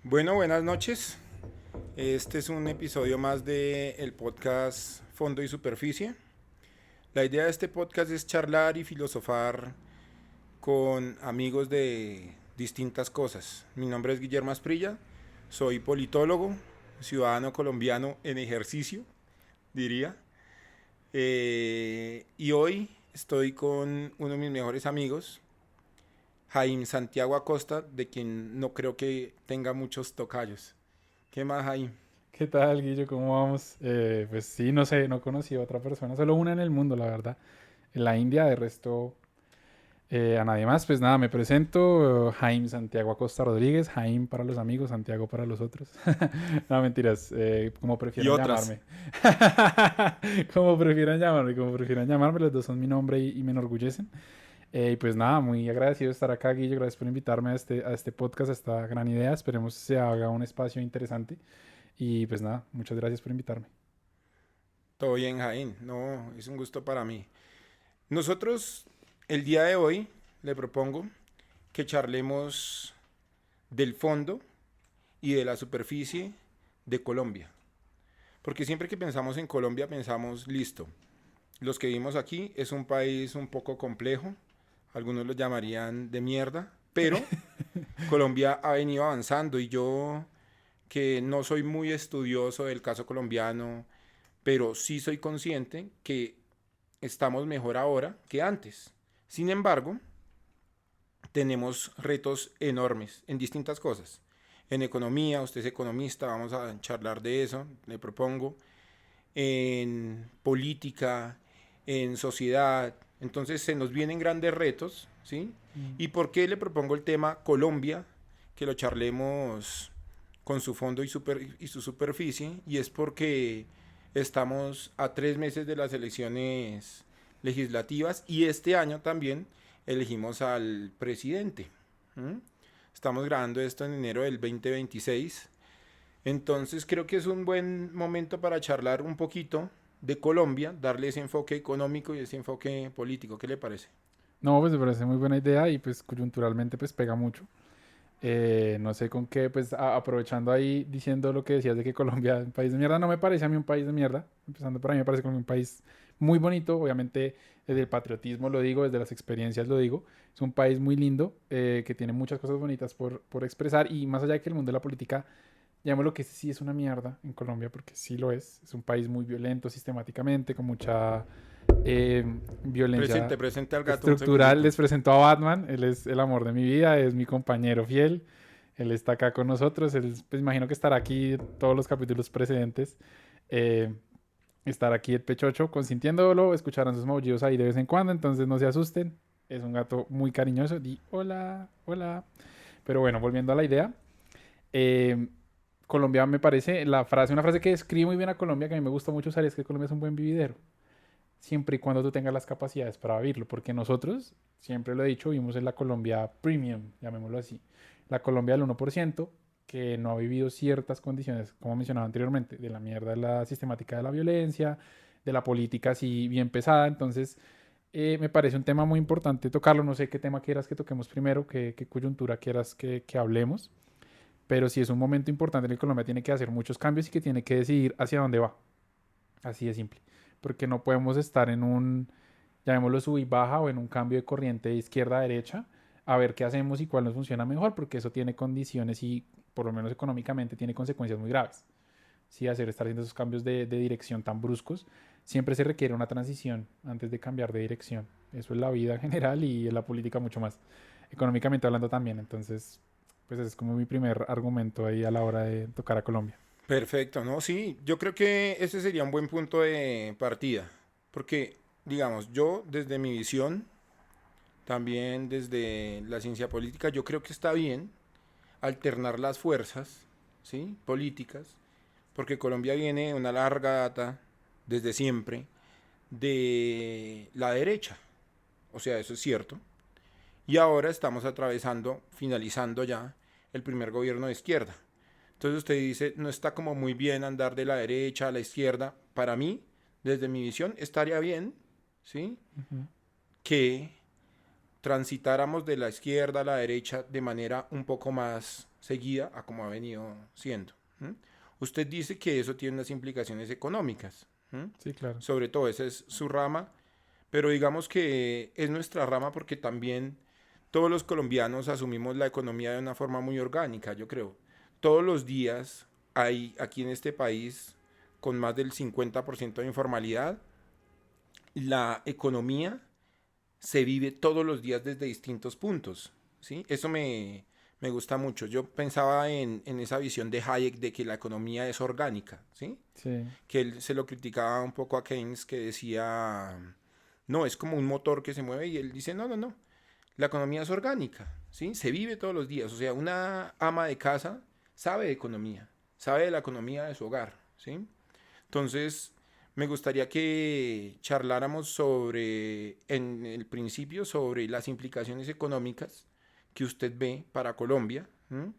Bueno, buenas noches. Este es un episodio más de el podcast Fondo y Superficie. La idea de este podcast es charlar y filosofar con amigos de distintas cosas. Mi nombre es Guillermo Asprilla, soy politólogo, ciudadano colombiano en ejercicio, diría. Y hoy estoy con uno de mis mejores amigos, Jaime Santiago Acosta, de quien no creo que tenga muchos tocayos. ¿Qué más, Jaime? ¿Qué tal, Guillo? ¿Cómo vamos? Pues sí, no sé, no conocí a otra persona, solo una en el mundo, la verdad. En la India, de resto, a nadie más. Pues nada, me presento, Jaime Santiago Acosta Rodríguez, Jaime para los amigos, Santiago para los otros. No, mentiras, como Y prefieran otras. llamarme. Como prefieran llamarme, los dos son mi nombre y me enorgullecen. Y pues nada, muy agradecido de estar acá, Guillo, gracias por invitarme a este podcast, a esta gran idea. Esperemos se haga un espacio interesante. Y pues nada, muchas gracias por invitarme. Todo bien, Jaime. No, es un gusto para mí. Nosotros, el día de hoy, le propongo que charlemos del fondo y de la superficie de Colombia. Porque siempre que pensamos en Colombia, pensamos, listo, los que vivimos aquí es un país un poco complejo, algunos lo llamarían de mierda, pero Colombia ha venido avanzando y yo, que no soy muy estudioso del caso colombiano, pero sí soy consciente que estamos mejor ahora que antes. Sin embargo, tenemos retos enormes en distintas cosas. En economía, usted es economista, vamos a charlar de eso, le propongo. En política, en sociedad. Entonces se nos vienen grandes retos, ¿sí? Mm. ¿Y por qué le propongo el tema Colombia? Que lo charlemos con su fondo y su superficie. Y es porque estamos a 3 meses de las elecciones legislativas y este año también elegimos al presidente. ¿Mm? Estamos grabando esto en enero del 2026. Entonces creo que es un buen momento para charlar un poquito de Colombia, darle ese enfoque económico y ese enfoque político. ¿Qué le parece? No, pues me parece muy buena idea y pues coyunturalmente pues pega mucho. No sé con qué, pues aprovechando ahí diciendo lo que decías de que Colombia es un país de mierda, no me parece a mí un país de mierda. Empezando por ahí me parece como un país muy bonito, obviamente desde el patriotismo lo digo, desde las experiencias lo digo. Es un país muy lindo que tiene muchas cosas bonitas por expresar y más allá de que el mundo de la política, llamémoslo que sí es una mierda en Colombia porque sí lo es. Es un país muy violento sistemáticamente, con mucha eh, violencia Presente al gato un estructural. segundito. Les presento a Batman, él es el amor de mi vida, es mi compañero fiel, él está acá con nosotros, él pues imagino que estará aquí en todos los capítulos precedentes, eh, estará aquí el pechocho consintiéndolo, escucharán sus maullidos ahí de vez en cuando, entonces no se asusten, es un gato muy cariñoso, di hola, hola. Pero bueno, volviendo a la idea, eh, Colombia me parece, una frase que describe muy bien a Colombia, que a mí me gusta mucho usar, es que Colombia es un buen vividero siempre y cuando tú tengas las capacidades para vivirlo, porque nosotros, siempre lo he dicho, vivimos en la Colombia premium, llamémoslo así, la Colombia del 1%, que no ha vivido ciertas condiciones, como mencionaba anteriormente, de la mierda de la sistemática de la violencia, de la política así bien pesada, entonces me parece un tema muy importante tocarlo, no sé qué tema quieras que toquemos primero, qué coyuntura quieras que hablemos, pero sí es un momento importante en el que Colombia tiene que hacer muchos cambios y que tiene que decidir hacia dónde va. Así de simple. Porque no podemos estar en un, llamémoslo sub y baja o en un cambio de corriente de izquierda a derecha a ver qué hacemos y cuál nos funciona mejor, porque eso tiene condiciones y, por lo menos económicamente, tiene consecuencias muy graves. Sí, estar haciendo esos cambios de dirección tan bruscos, siempre se requiere una transición antes de cambiar de dirección. Eso es la vida en general y en la política mucho más. Económicamente hablando también. Entonces, pues ese es como mi primer argumento ahí a la hora de tocar a Colombia. Perfecto, ¿no? Sí, yo creo que ese sería un buen punto de partida. Porque, digamos, yo desde mi visión, también desde la ciencia política, yo creo que está bien alternar las fuerzas, ¿sí? Políticas, porque Colombia viene de una larga data, desde siempre, de la derecha. O sea, eso es cierto. Y ahora estamos atravesando, finalizando ya, el primer gobierno de izquierda. Entonces usted dice, no está como muy bien andar de la derecha a la izquierda. Para mí, desde mi visión, estaría bien, ¿sí? Ujú. Que transitáramos de la izquierda a la derecha de manera un poco más seguida a como ha venido siendo. ¿M? Usted dice que eso tiene unas implicaciones económicas. ¿M? Sí, claro. Sobre todo, esa es su rama, pero digamos que es nuestra rama porque también todos los colombianos asumimos la economía de una forma muy orgánica, yo creo. Todos los días hay aquí en este país, con más del 50% de informalidad, la economía se vive todos los días desde distintos puntos, ¿sí? Eso me gusta mucho. Yo pensaba en esa visión de Hayek de que la economía es orgánica, ¿sí? Sí. Que él se lo criticaba un poco a Keynes, que decía, no, es como un motor que se mueve, y él dice, no, no, no, la economía es orgánica, ¿sí? Se vive todos los días. O sea, una ama de casa sabe de economía, sabe de la economía de su hogar, ¿sí? Entonces, me gustaría que charláramos sobre, en el principio, sobre las implicaciones económicas que usted ve para Colombia, ¿m?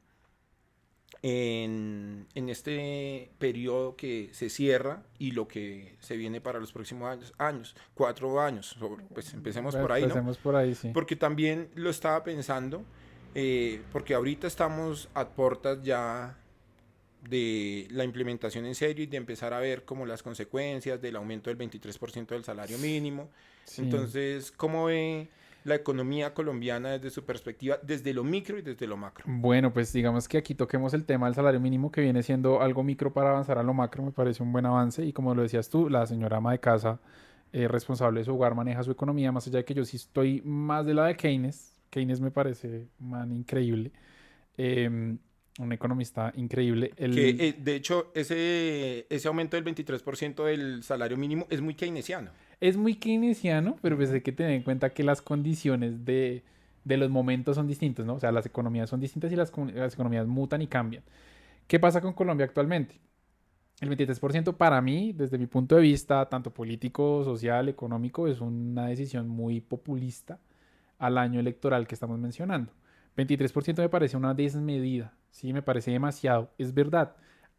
En este periodo que se cierra y lo que se viene para los próximos años, 4 años. Pues empecemos por ahí, ¿no? Empecemos por ahí, sí. Porque también lo estaba pensando, porque ahorita estamos a puertas ya de la implementación en serio y de empezar a ver como las consecuencias del aumento del 23% del salario mínimo. Sí. Entonces, ¿cómo ve la economía colombiana desde su perspectiva, desde lo micro y desde lo macro? Bueno, pues digamos que aquí toquemos el tema del salario mínimo, que viene siendo algo micro para avanzar a lo macro, me parece un buen avance. Y como lo decías tú, la señora ama de casa, responsable de su hogar, maneja su economía, más allá de que yo sí estoy más de la de Keynes. Keynes me parece, man, increíble. em, un economista increíble. Que El, de hecho ese aumento del 23% del salario mínimo es muy keynesiano. es muy keynesiano, pero pues Ujú. hay que tener en cuenta que las condiciones de los momentos son distintas, ¿no? O sea, las economías son distintas y las economías mutan y cambian. ¿Qué pasa con Colombia actualmente? El 23% para mí, desde mi punto de vista, tanto político, social, económico, es una decisión muy populista al año electoral que estamos mencionando. 23% me parece una desmedida, sí, me parece demasiado. Es verdad,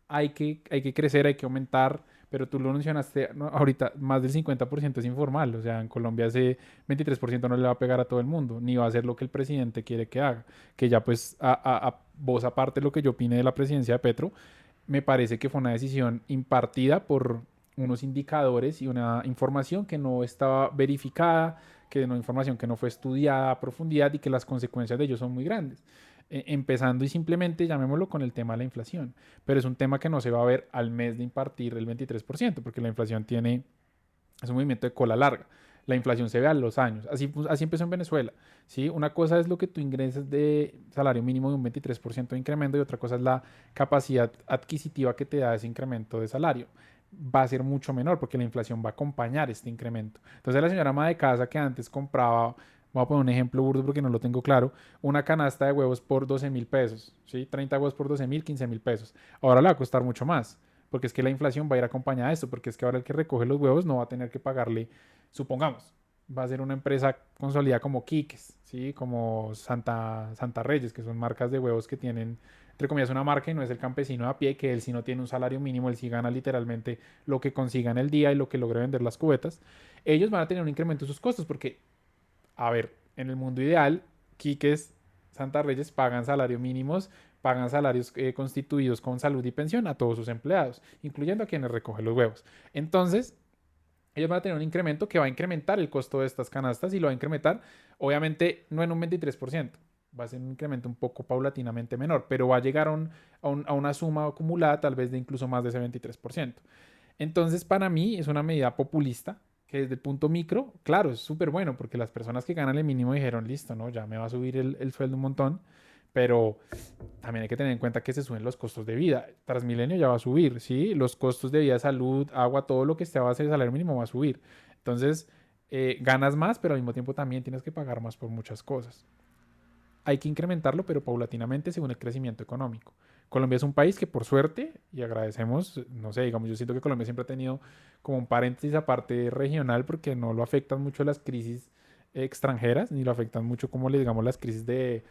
hay que crecer, hay que aumentar, pero tú lo mencionaste, ¿no? Ahorita más del 50% es informal, o sea, en Colombia ese 23% no le va a pegar a todo el mundo, ni va a hacer lo que el presidente quiere que haga, que ya pues a voz aparte lo que yo opine de la presidencia de Petro, me parece que fue una decisión impartida por unos indicadores y una información que no estaba verificada, que no información que no fue estudiada a profundidad y que las consecuencias de ello son muy grandes. Empezando y simplemente llamémoslo con el tema de la inflación, pero es un tema que no se va a ver al mes de impartir el 23%, porque la inflación es un movimiento de cola larga. La inflación se ve a los años. Así empezó en Venezuela. ¿Sí? Una cosa es lo que tú ingresas de salario mínimo de un 23% de incremento y otra cosa es la capacidad adquisitiva que te da ese incremento de salario. Va a ser mucho menor porque la inflación va a acompañar este incremento. Entonces la señora ama de casa que antes compraba, voy a poner un ejemplo burdo porque no lo tengo claro, una canasta de huevos por 12.000 pesos, ¿sí? 30 huevos por 12.000, 15.000 pesos. Ahora le va a costar mucho más porque es que la inflación va a ir acompañada de esto, porque es que ahora el que recoge los huevos no va a tener que pagarle, supongamos, va a ser una empresa consolidada como Quiques, ¿sí? Como Santa Reyes, que son marcas de huevos que tienen, entre comillas, una marca y no es el campesino a pie, que él sí no tiene un salario mínimo, él sí gana literalmente lo que consiga en el día y lo que logre vender las cubetas. Ellos van a tener un incremento en sus costos, porque, a ver, en el mundo ideal, Quiques, Santa Reyes pagan salarios mínimos, pagan salarios constituidos con salud y pensión a todos sus empleados, incluyendo a quienes recogen los huevos. Entonces, ellos van a tener un incremento que va a incrementar el costo de estas canastas y lo va a incrementar, obviamente, no en un 23%, va a ser un incremento un poco paulatinamente menor, pero va a llegar a una suma acumulada tal vez de incluso más de ese 23%. Entonces, para mí es una medida populista que desde el punto micro, claro, es súper bueno porque las personas que ganan el mínimo dijeron, listo, ¿no? Ya me va a subir el sueldo un montón, pero también hay que tener en cuenta que se suben los costos de vida. Transmilenio ya va a subir, ¿sí? Los costos de vida, salud, agua, todo lo que esté a base de salario mínimo va a subir. Entonces, ganas más, pero al mismo tiempo también tienes que pagar más por muchas cosas. Hay que incrementarlo, pero paulatinamente según el crecimiento económico. Colombia es un país que por suerte, y agradecemos, no sé, digamos, yo siento que Colombia siempre ha tenido como un paréntesis aparte regional porque no lo afectan mucho las crisis extranjeras, ni lo afectan mucho como le digamos las crisis de,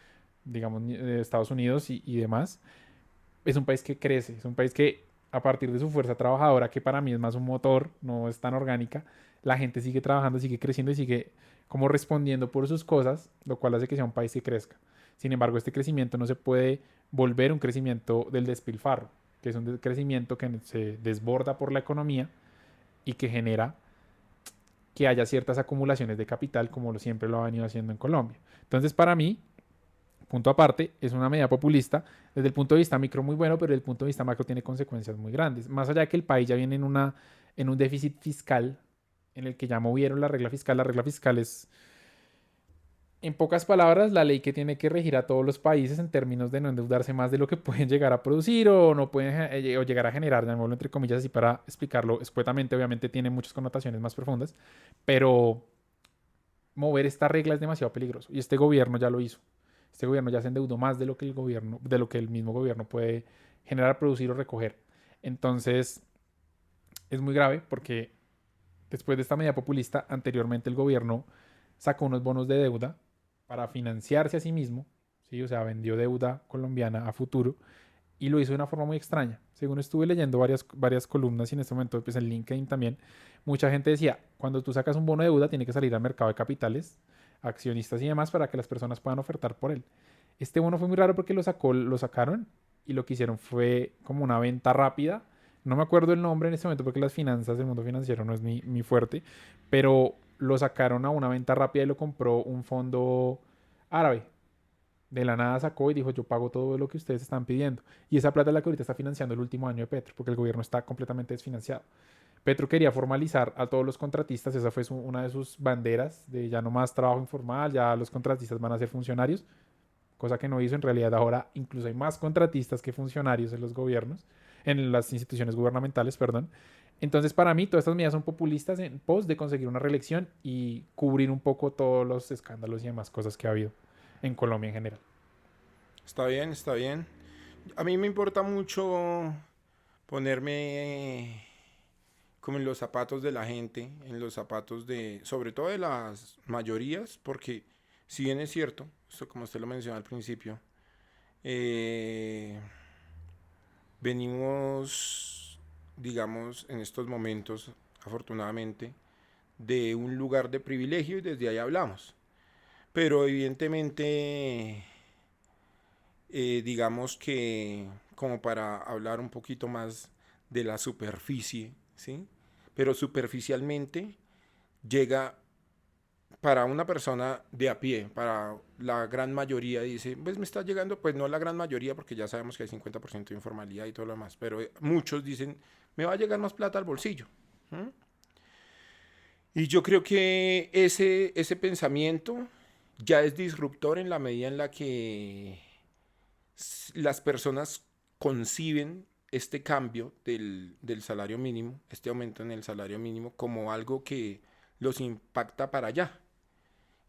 digamos, de Estados Unidos y demás. Es un país que crece, es un país que a partir de su fuerza trabajadora, que para mí es más un motor, no es tan orgánica, la gente sigue trabajando, sigue creciendo y sigue como respondiendo por sus cosas, lo cual hace que sea un país que crezca. Sin embargo, este crecimiento no se puede volver un crecimiento del despilfarro, que es un crecimiento que se desborda por la economía y que genera que haya ciertas acumulaciones de capital como siempre lo ha venido haciendo en Colombia. Entonces, para mí, punto aparte, es una medida populista desde el punto de vista micro muy bueno, pero desde el punto de vista macro tiene consecuencias muy grandes. Más allá de que el país ya viene en un déficit fiscal en el que ya movieron la regla fiscal es, en pocas palabras, la ley que tiene que regir a todos los países en términos de no endeudarse más de lo que pueden llegar a producir o no pueden o llegar a generar, llamémoslo entre comillas así para explicarlo escuetamente, obviamente tiene muchas connotaciones más profundas, pero mover esta regla es demasiado peligroso y este gobierno ya lo hizo. Este gobierno ya se endeudó más de lo que el gobierno, de lo que el mismo gobierno puede generar, producir o recoger. Entonces, es muy grave porque después de esta medida populista, anteriormente el gobierno sacó unos bonos de deuda para financiarse a sí mismo, ¿sí? O sea, vendió deuda colombiana a futuro y lo hizo de una forma muy extraña. Según estuve leyendo varias columnas y en este momento pues en LinkedIn también, mucha gente decía, cuando tú sacas un bono de deuda tiene que salir al mercado de capitales, accionistas y demás para que las personas puedan ofertar por él. Este bono fue muy raro porque lo sacaron y lo que hicieron fue como una venta rápida. No me acuerdo el nombre en este momento porque las finanzas del mundo financiero no es mi fuerte, pero lo sacaron a una venta rápida y lo compró un fondo árabe. De la nada sacó y dijo, yo pago todo lo que ustedes están pidiendo. Y esa plata es la que ahorita está financiando el último año de Petro, porque el gobierno está completamente desfinanciado. Petro quería formalizar a todos los contratistas, esa fue una de sus banderas, de ya no más trabajo informal, ya los contratistas van a ser funcionarios, cosa que no hizo. En realidad ahora incluso hay más contratistas que funcionarios en los gobiernos, en las instituciones gubernamentales, perdón. Entonces, para mí, todas estas medidas son populistas en pos de conseguir una reelección y cubrir un poco todos los escándalos y demás cosas que ha habido en Colombia en general. Está bien, está bien. A mí me importa mucho ponerme como en los zapatos de la gente, en los zapatos de, sobre todo de las mayorías, porque si bien es cierto, esto como usted lo mencionó al principio, eh, venimos, digamos, en estos momentos, afortunadamente, de un lugar de privilegio y desde ahí hablamos. Pero evidentemente, digamos que como para hablar un poquito más de la superficie, ¿sí? Pero superficialmente llega para una persona de a pie, para la gran mayoría, dice, pues me está llegando, pues no la gran mayoría, porque ya sabemos que hay 50% de informalidad y todo lo demás, pero muchos dicen, me va a llegar más plata al bolsillo. ¿Mm? Y yo creo que ese pensamiento ya es disruptor en la medida en la que las personas conciben este cambio del salario mínimo, este aumento en el salario mínimo, como algo que los impacta para allá.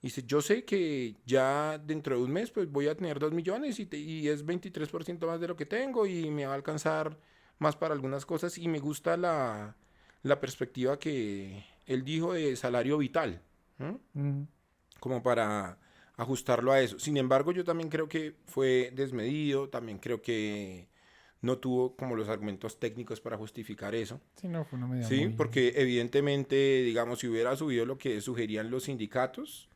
Y dice, yo sé que ya dentro de un mes pues voy a tener 2 millones y es 23% más de lo que tengo y me va a alcanzar más para algunas cosas y me gusta la perspectiva que él dijo de salario vital, ¿no? Mm. Como para ajustarlo a eso. Sin embargo, yo también creo que fue desmedido, también creo que no tuvo como los argumentos técnicos para justificar eso, Sí, no, fue una medida ¿sí? muy... Porque evidentemente, digamos, si hubiera subido lo que sugerían los sindicatos,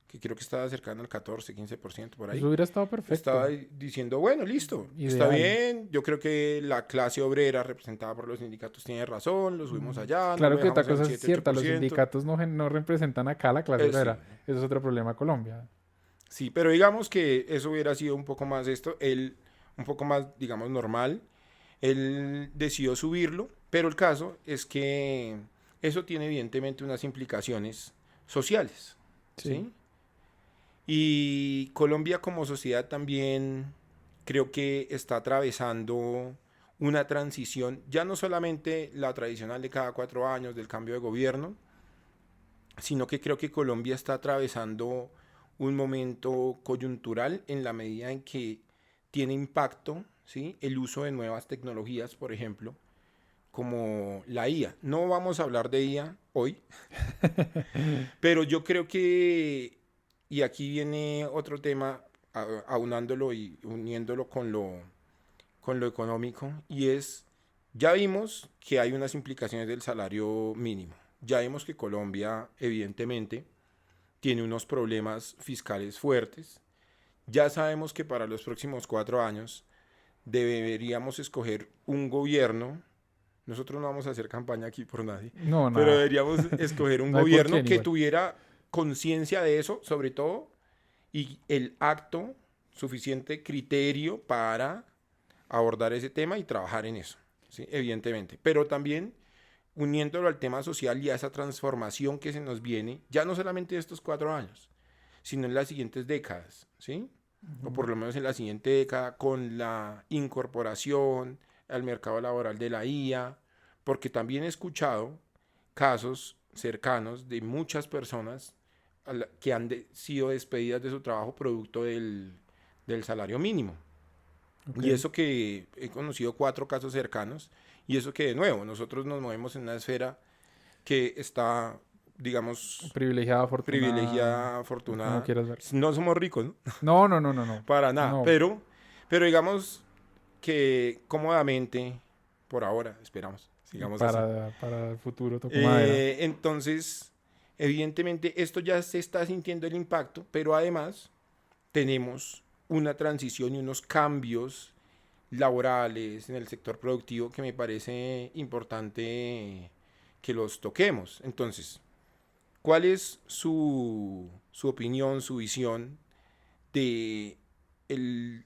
que creo que estaba cercano al 14, 15% por Eso ahí, hubiera estado estaba perfecto, diciendo, bueno, listo, está ideal. bien, yo creo que la clase obrera representada por los sindicatos tiene razón, lo subimos allá, no lo Claro que otra dejamos en cosa es 7, ocho cierta, por los ciento sindicatos no representan acá a la clase Sí, obrera. Eso es otro problema de Colombia. sí, pero digamos que eso hubiera sido un poco más esto, él un poco más, digamos, normal, él decidió subirlo, pero el caso es que eso tiene evidentemente unas implicaciones sociales, Sí, ¿sí? Y Colombia como sociedad también creo que está atravesando una transición, ya no solamente la tradicional de cada 4 años del cambio de gobierno, sino que creo que Colombia está atravesando un momento coyuntural en la medida en que tiene impacto, ¿sí? El uso de nuevas tecnologías, por ejemplo, como la IA. No vamos a hablar de IA hoy, pero yo creo que, y aquí viene otro tema, aunándolo y uniéndolo con lo económico, y es, ya vimos que hay unas implicaciones del salario mínimo. Ya vimos que Colombia, evidentemente, tiene unos problemas fiscales fuertes. ya sabemos que para los próximos 4 años deberíamos escoger un gobierno. Nosotros no vamos a hacer campaña aquí por nadie, No, pero nada. deberíamos escoger un No hay por gobierno quién que igual. tuviera conciencia de eso, sobre todo, y el acto, suficiente criterio para abordar ese tema y trabajar en eso, ¿sí? Evidentemente. Pero también uniéndolo al tema social y a esa transformación que se nos viene, ya no solamente de estos 4 años, sino en las siguientes décadas, ¿sí? O Ujú. por lo menos en la siguiente década, con la incorporación al mercado laboral de la IA, porque también he escuchado casos cercanos de muchas personas que han sido despedidas de su trabajo producto del salario mínimo. Ok. Y eso que he conocido 4 casos cercanos, y eso que de nuevo, nosotros nos movemos en una esfera que está, digamos, Privilegiada, afortunada, privilegiada, como afortunada. quieras ver. No somos ricos, ¿no? No, no, no, no, no. Para nada, No, pero digamos que cómodamente, por ahora, esperamos, sigamos así. para el futuro toco madera. Entonces, evidentemente esto ya se está sintiendo el impacto, pero además tenemos una transición y unos cambios laborales en el sector productivo que me parece importante que los toquemos. Entonces, ¿cuál es su opinión, su visión de el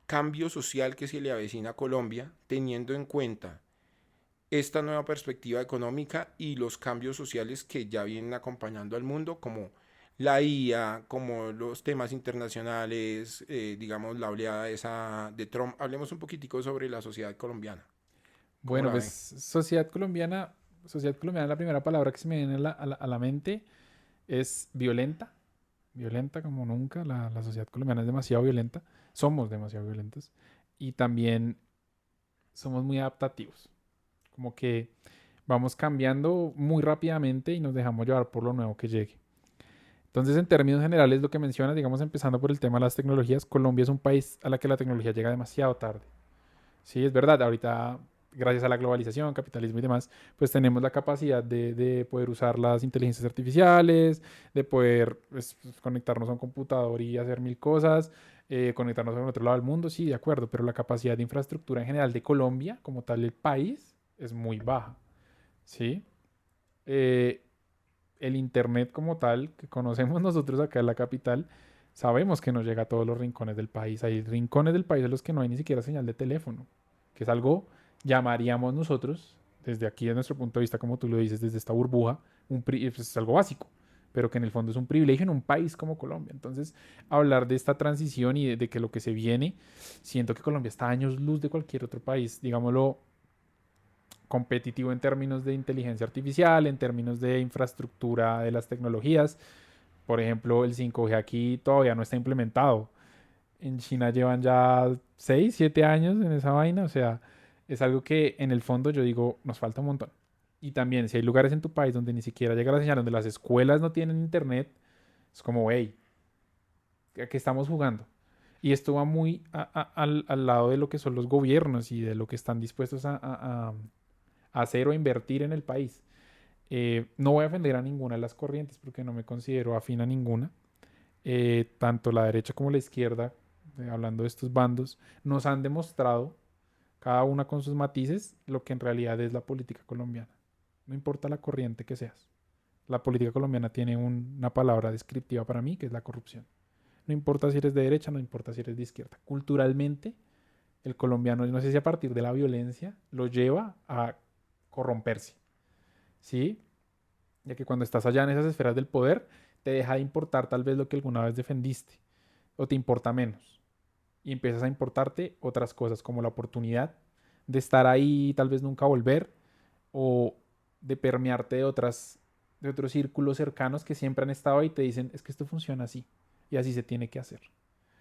cambio social que se le avecina a Colombia, teniendo en cuenta esta nueva perspectiva económica y los cambios sociales que ya vienen acompañando al mundo, como la IA, como los temas internacionales, digamos la oleada esa de Trump? Hablemos un poquitico sobre la sociedad colombiana. ¿Cómo Bueno, la pues ve? sociedad colombiana, la primera palabra que se me viene a la mente es violenta. Violenta como nunca. La sociedad colombiana es demasiado violenta. Somos demasiado violentos. Y también somos muy adaptativos. Como que vamos cambiando muy rápidamente y nos dejamos llevar por lo nuevo que llegue. Entonces, en términos generales, lo que mencionas, digamos, empezando por el tema de las tecnologías, Colombia es un país a la que la tecnología llega demasiado tarde. Sí, es verdad, ahorita, gracias a la globalización, capitalismo y demás, pues tenemos la capacidad de poder usar las inteligencias artificiales, de poder pues, conectarnos a un computador y hacer mil cosas, conectarnos con otro lado del mundo, sí, de acuerdo, pero la capacidad de infraestructura en general de Colombia, como tal el país, es muy baja, ¿sí? Eh, el Internet como tal, que conocemos nosotros acá en la capital, sabemos que no llega a todos los rincones del país. Hay rincones del país en los que no hay ni siquiera señal de teléfono, que es algo, llamaríamos nosotros, desde aquí, desde nuestro punto de vista, como tú lo dices, desde esta burbuja, pues, es algo básico, pero que en el fondo es un privilegio en un país como Colombia. Entonces, hablar de esta transición y de que lo que se viene, siento que Colombia está a años luz de cualquier otro país, digámoslo, competitivo en términos de inteligencia artificial, en términos de infraestructura de las tecnologías. Por ejemplo, el 5G aquí todavía no está implementado. En China llevan ya 6 7 años en esa vaina. O sea, es algo que en el fondo yo digo, nos falta un montón. Y también, si hay lugares en tu país donde ni siquiera llega la señal, donde las escuelas no tienen internet, es como, hey, ¿a qué estamos jugando? Y esto va muy al lado de lo que son los gobiernos y de lo que están dispuestos a hacer o invertir en el país. No voy a ofender a ninguna de las corrientes porque no me considero afín a ninguna. Tanto la derecha como la izquierda, hablando de estos bandos, nos han demostrado, cada una con sus matices, lo que en realidad es la política colombiana. No importa la corriente que seas. La política colombiana tiene una palabra descriptiva para mí, que es la corrupción. No importa si eres de derecha, no importa si eres de izquierda. Culturalmente, el colombiano, no sé si a partir de la violencia, lo lleva a corromperse. ¿Sí? Ya que cuando estás allá en esas esferas del poder, te deja de importar tal vez lo que alguna vez defendiste, o te importa menos, y empiezas a importarte otras cosas como la oportunidad de estar ahí y tal vez nunca volver, o de permearte de otros círculos cercanos que siempre han estado ahí y te dicen, es que esto funciona así, y así se tiene que hacer.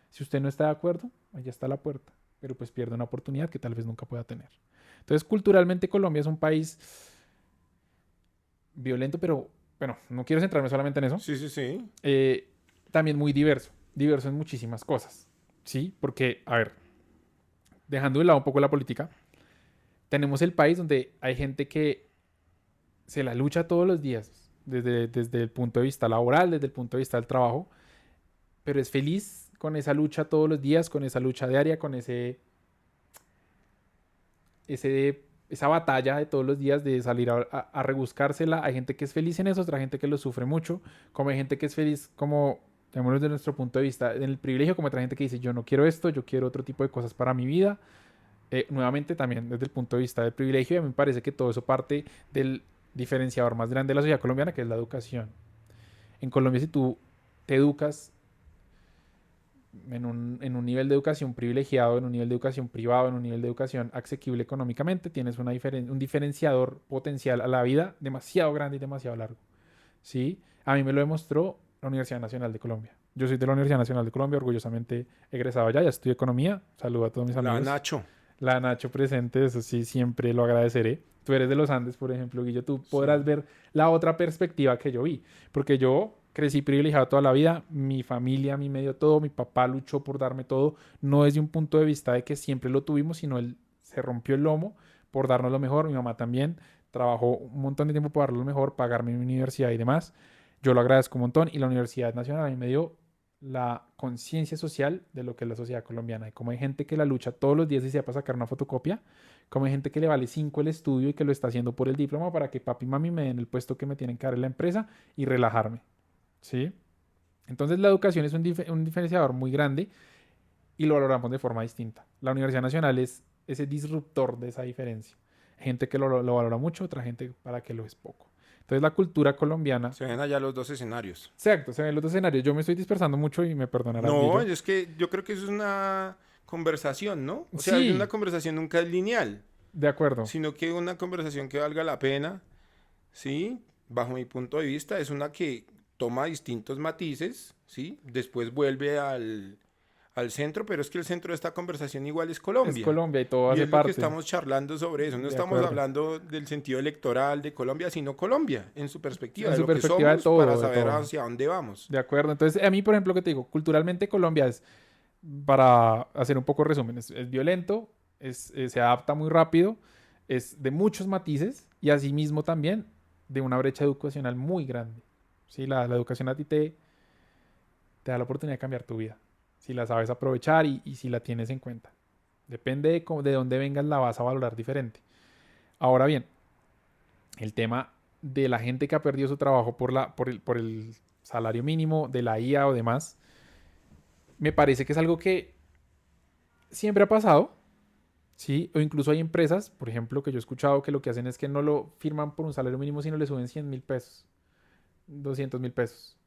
Si usted no está de acuerdo, allá está la puerta, pero pues pierde una oportunidad que tal vez nunca pueda tener. Entonces, culturalmente Colombia es un país violento, pero bueno, no quiero centrarme solamente en eso. Sí, sí, sí. Eh, También muy diverso, diverso en muchísimas cosas, ¿sí? Porque, a ver, dejando de lado un poco la política, tenemos el país donde hay gente que se la lucha todos los días, desde el punto de vista laboral, desde el punto de vista del trabajo, pero es feliz con esa lucha todos los días, con esa lucha diaria, con esa batalla de todos los días de salir a rebuscársela. Hay gente que es feliz en eso, otra gente que lo sufre mucho, como hay gente que es feliz como, tenemos desde nuestro punto de vista, en el privilegio, como otra gente que dice, yo no quiero esto, yo quiero otro tipo de cosas para mi vida. Nuevamente también desde el punto de vista del privilegio, y a mí me parece que todo eso parte del diferenciador más grande de la sociedad colombiana, que es la educación. En Colombia, si tú te educas en un nivel de educación privilegiado, en un nivel de educación privado, en un nivel de educación asequible económicamente, tienes un diferenciador potencial a la vida demasiado grande y demasiado largo. ¿Sí? A mí me lo demostró la Universidad Nacional de Colombia. Yo soy de la Universidad Nacional de Colombia, orgullosamente egresado allá, ya estudio economía. Saludo a todos mis La amigos. Nacho. La Nacho presente, eso sí, siempre lo agradeceré. Tú eres de los Andes, por ejemplo, Guillo, tú podrás Sí. ver la otra perspectiva que yo vi, porque yo crecí privilegiado toda la vida, mi familia, mi medio, todo, mi papá luchó por darme todo, no desde un punto de vista de que siempre lo tuvimos, sino él se rompió el lomo por darnos lo mejor, mi mamá también trabajó un montón de tiempo para darlo lo mejor, pagarme mi universidad y demás. Yo lo agradezco un montón y la Universidad Nacional a mí me dio la conciencia social de lo que es la sociedad colombiana y como hay gente que la lucha todos los días y sea para sacar una fotocopia, como hay gente que le vale 5 el estudio y que lo está haciendo por el diploma para que papi y mami me den el puesto que me tienen que dar en la empresa y relajarme, ¿sí? Entonces la educación es un diferenciador muy grande y lo valoramos de forma distinta. La Universidad Nacional es ese disruptor de esa diferencia. Hay gente que lo valora mucho, otra gente para que lo es poco. Entonces la cultura colombiana, Se ven allá los dos escenarios. exacto, se ven los dos escenarios. Yo me estoy dispersando mucho y me perdonarás, No, Guillo. es que yo creo que eso es una conversación, ¿no? O sea, una Sí, conversación nunca es lineal, de acuerdo. sino que una conversación que valga la pena, ¿sí? Bajo mi punto de vista, es una que toma distintos matices, ¿sí? Después vuelve al centro, pero es que el centro de esta conversación igual es Es Colombia. Colombia y todo Y hace es lo que parte. estamos charlando sobre eso. No De estamos acuerdo. hablando del sentido electoral de Colombia, sino Colombia, en su perspectiva, En de su lo que perspectiva de somos, para todo, de saber todo. hacia dónde vamos. De acuerdo. Entonces, a mí, por ejemplo, que te digo, culturalmente Colombia es, para hacer un poco resumen, es violento, se adapta muy rápido, es de muchos matices y asimismo también de una brecha educacional muy grande. Sí, la educación a ti te da la oportunidad de cambiar tu vida, si la sabes aprovechar y si la tienes en cuenta. Depende de dónde vengas, la vas a valorar diferente. Ahora bien, el tema de la gente que ha perdido su trabajo por el salario mínimo de la IA o demás, me parece que es algo que siempre ha pasado, ¿sí? O incluso hay empresas, por ejemplo, que yo he escuchado que lo que hacen es que no lo firman por un salario mínimo, sino le suben 100.000 pesos, 200.000 pesos.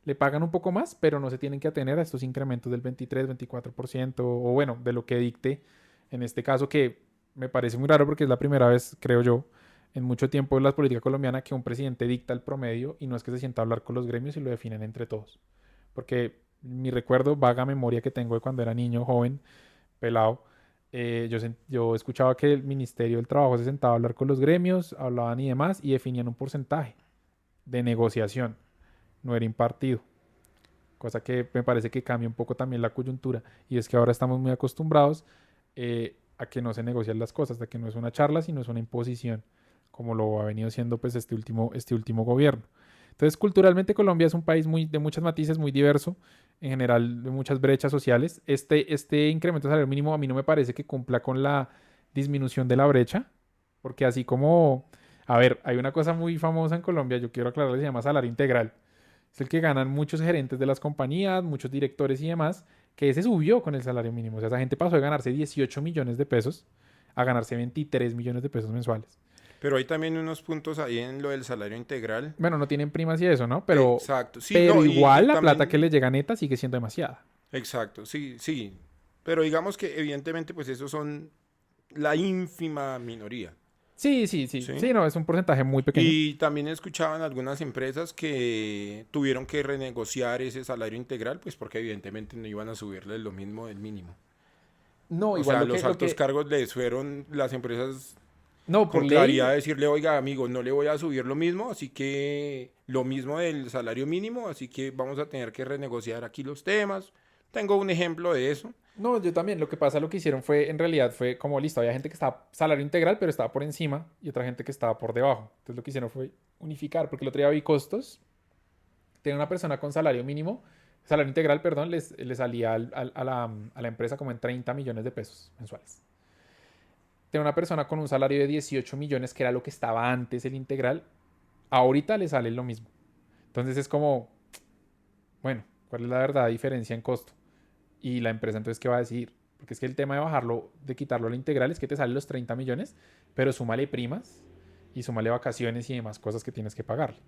Le pagan un poco más, pero no se tienen que atener a estos incrementos del 23, 24%, o bueno, de lo que dicte, en este caso que me parece muy raro porque es la primera vez, creo yo, en mucho tiempo en la política colombiana que un presidente dicta el promedio y no es que se sienta a hablar con los gremios y lo definen entre todos. Porque mi recuerdo, vaga memoria que tengo de cuando era niño, joven, pelado, yo escuchaba que el Ministerio del Trabajo se sentaba a hablar con los gremios, hablaban y demás y definían un porcentaje de negociación, no era impartido, cosa que me parece que cambia un poco también la coyuntura y es que ahora estamos muy acostumbrados a que no se negocian las cosas, a que no es una charla, sino es una imposición, como lo ha venido siendo pues este último gobierno. Entonces, culturalmente Colombia es un país de muchas matices, muy diverso, en general de muchas brechas sociales. Este incremento de salario mínimo a mí no me parece que cumpla con la disminución de la brecha, porque así como, a ver, hay una cosa muy famosa en Colombia, yo quiero aclarar, se llama salario integral. Es el que ganan muchos gerentes de las compañías, muchos directores y demás, que ese subió con el salario mínimo. O sea, esa gente pasó de ganarse 18 millones de pesos a ganarse 23 millones de pesos mensuales. Pero hay también unos puntos ahí en lo del salario integral. Bueno, no tienen primas y eso, ¿no? Pero, Exacto, sí, pero no, y igual la plata que también, les llega neta sigue siendo demasiada. exacto, sí, sí. Pero digamos que evidentemente pues esos son la ínfima minoría, Sí, sí, sí. ¿sí? Sí, no, es un porcentaje muy pequeño. Y también escuchaban algunas empresas que tuvieron que renegociar ese salario integral, pues porque evidentemente no iban a subirle lo mismo del mínimo. No, O igual sea, lo que, los lo altos que, cargos les fueron las empresas no, por con claridad ley, decirle, oiga, amigo, no le voy a subir lo mismo, así que lo mismo del salario mínimo, así que vamos a tener que renegociar aquí los temas. Tengo un ejemplo de eso. no, yo también. Lo que pasa, lo que hicieron fue, en realidad, fue como listo. Había gente que estaba salario integral, pero estaba por encima, y otra gente que estaba por debajo. Entonces, lo que hicieron fue unificar, porque el otro día vi costos. Tiene una persona con salario mínimo, salario integral, perdón, les salía a la empresa como en 30 millones de pesos mensuales. De una persona con un salario de 18 millones, que era lo que estaba antes el integral, ahorita le sale lo mismo. Entonces es como, bueno, ¿cuál es la verdadera diferencia en costo? Y la empresa entonces, ¿qué va a decir? Porque es que el tema de bajarlo, de quitarlo al integral es que te salen los 30 millones, pero súmale primas y súmale vacaciones y demás cosas que tienes que pagarle.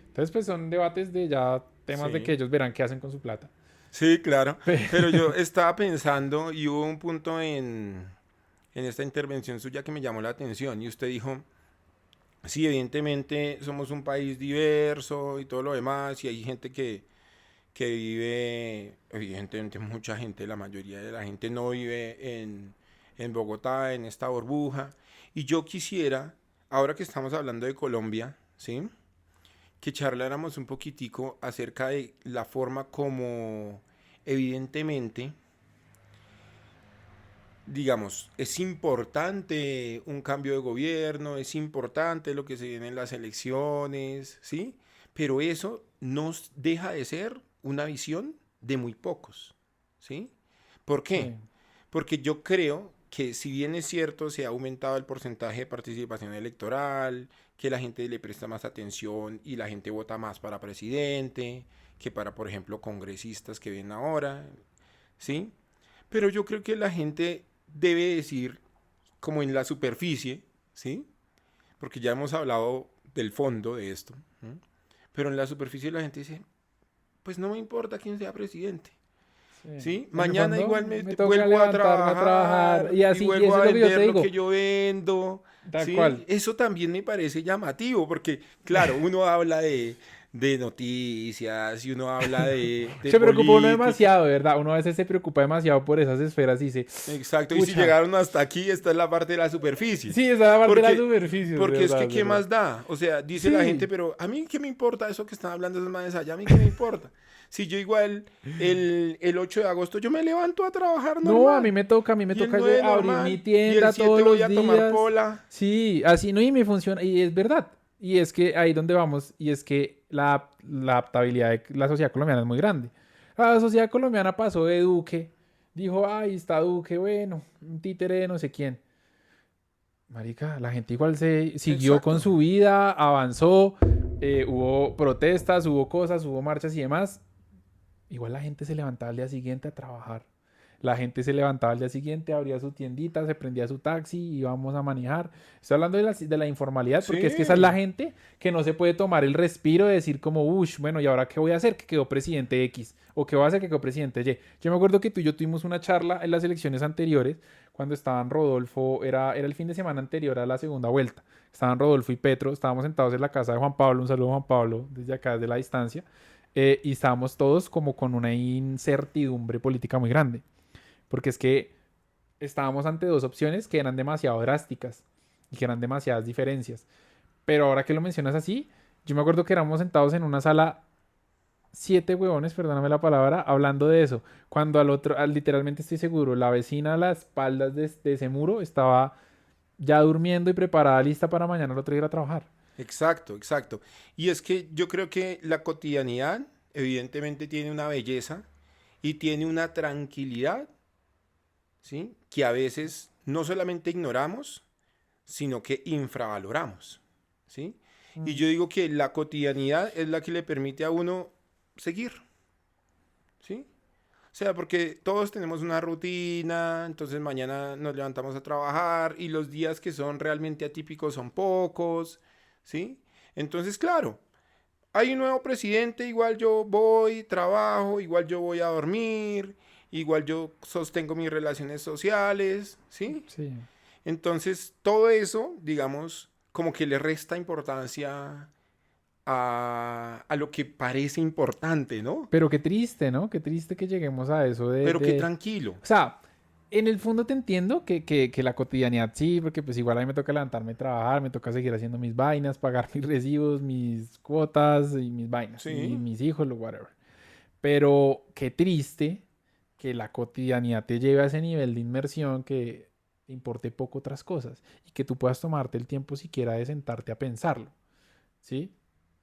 Entonces, pues son debates de ya temas de que Sí. ellos verán qué hacen con su plata. Sí, claro. Pero yo estaba pensando y hubo un punto en esta intervención suya que me llamó la atención y usted dijo, sí, evidentemente somos un país diverso y todo lo demás y hay gente que vive, evidentemente mucha gente, la mayoría de la gente no vive en Bogotá, en esta burbuja. Y yo quisiera, ahora que estamos hablando de Colombia, ¿sí? Que charláramos un poquitico acerca de la forma como evidentemente, digamos, es importante un cambio de gobierno, es importante lo que se viene en las elecciones, ¿sí? Pero eso no deja de ser una visión de muy pocos, ¿sí? ¿Por qué? Sí, Porque yo creo que si bien es cierto, se ha aumentado el porcentaje de participación electoral, que la gente le presta más atención y la gente vota más para presidente que para, por ejemplo, congresistas que vienen ahora, ¿sí? Pero yo creo que la gente debe decir, como en la superficie, ¿sí? Porque ya hemos hablado del fondo de esto, ¿no? Pero en la superficie la gente dice, pues no me importa quién sea presidente, sí. ¿sí? En el Mañana fondo, igual me toca vuelvo a levantarme a trabajar trabajar y y así, y vuelvo eso a es lo que yo te vender lo que digo. yo vendo, Tal ¿sí? cual. Eso también me parece llamativo, porque claro, uno habla de noticias y uno habla de Se preocupa uno política. demasiado, ¿verdad? Uno a veces se preocupa demasiado por esas esferas y dice, Exacto, y si pucha, llegaron hasta aquí, esta es la parte de la superficie. sí, esa es la parte de la Porque, superficie, es porque es verdad, que, es ¿qué verdad. más da? O sea, dice la gente, Sí, pero a mí qué me importa eso que están hablando esos manes allá, a mí qué me importa. Si yo igual el 8 de agosto yo me levanto a trabajar no, normal, a mí me y el toca 9 abrir mi normal, y el tienda todos 7 voy los a tomar días. pola. Sí, así no, y me funciona, y es verdad. Y es que ahí donde vamos, y es que la adaptabilidad de la sociedad colombiana es muy grande. La sociedad colombiana pasó de Duque, dijo, ay, está Duque, bueno, un títere de no sé quién. Marica, la gente igual se siguió con Exacto. su vida, avanzó, hubo protestas, hubo cosas, hubo marchas y demás. Igual la gente se levantaba al día siguiente a trabajar. La gente se levantaba al día siguiente, abría su tiendita, se prendía su taxi y íbamos a manejar. Estoy hablando de la informalidad porque es que esa es la Sí, gente que no se puede tomar el respiro de decir como, uff, bueno, ¿y ahora qué voy a hacer? Que quedó presidente X o qué voy a hacer que quedó presidente Y. Yo me acuerdo que tú y yo tuvimos una charla en las elecciones anteriores cuando estaban Rodolfo, era el fin de semana anterior a la segunda vuelta. Estaban Rodolfo y Petro, estábamos sentados en la casa de Juan Pablo, un saludo a Juan Pablo desde acá, desde la distancia, y estábamos todos como con una incertidumbre política muy grande, porque es que estábamos ante dos opciones que eran demasiado drásticas y que eran demasiadas diferencias. Pero ahora que lo mencionas así, yo me acuerdo que éramos sentados en una sala, siete huevones, perdóname la palabra, hablando de eso, cuando literalmente estoy seguro, la vecina a las espaldas de ese muro estaba ya durmiendo y preparada, lista para mañana el otro ir a trabajar. exacto, exacto. Y es que yo creo que la cotidianidad evidentemente tiene una belleza y tiene una tranquilidad, ¿sí? Que a veces no solamente ignoramos, sino que infravaloramos, ¿sí? Y Mm. yo digo que la cotidianidad es la que le permite a uno seguir, ¿sí? O sea, porque todos tenemos una rutina, entonces mañana nos levantamos a trabajar y los días que son realmente atípicos son pocos, ¿sí? Entonces, claro, hay un nuevo presidente, igual yo voy, trabajo, igual yo voy a dormir, igual yo sostengo mis relaciones sociales, ¿sí? Sí. Entonces, todo eso, digamos, como que le resta importancia a lo que parece importante, ¿no? Pero qué triste, ¿no? Qué triste que lleguemos a eso Pero qué tranquilo. O sea, en el fondo te entiendo que la cotidianidad sí, porque pues igual a mí me toca levantarme a trabajar, me toca seguir haciendo mis vainas, pagar mis recibos, mis cuotas y mis vainas, y Sí, mis hijos, lo whatever. Pero qué triste que la cotidianidad te lleve a ese nivel de inmersión que te importe poco otras cosas y que tú puedas tomarte el tiempo siquiera de sentarte a pensarlo, ¿sí?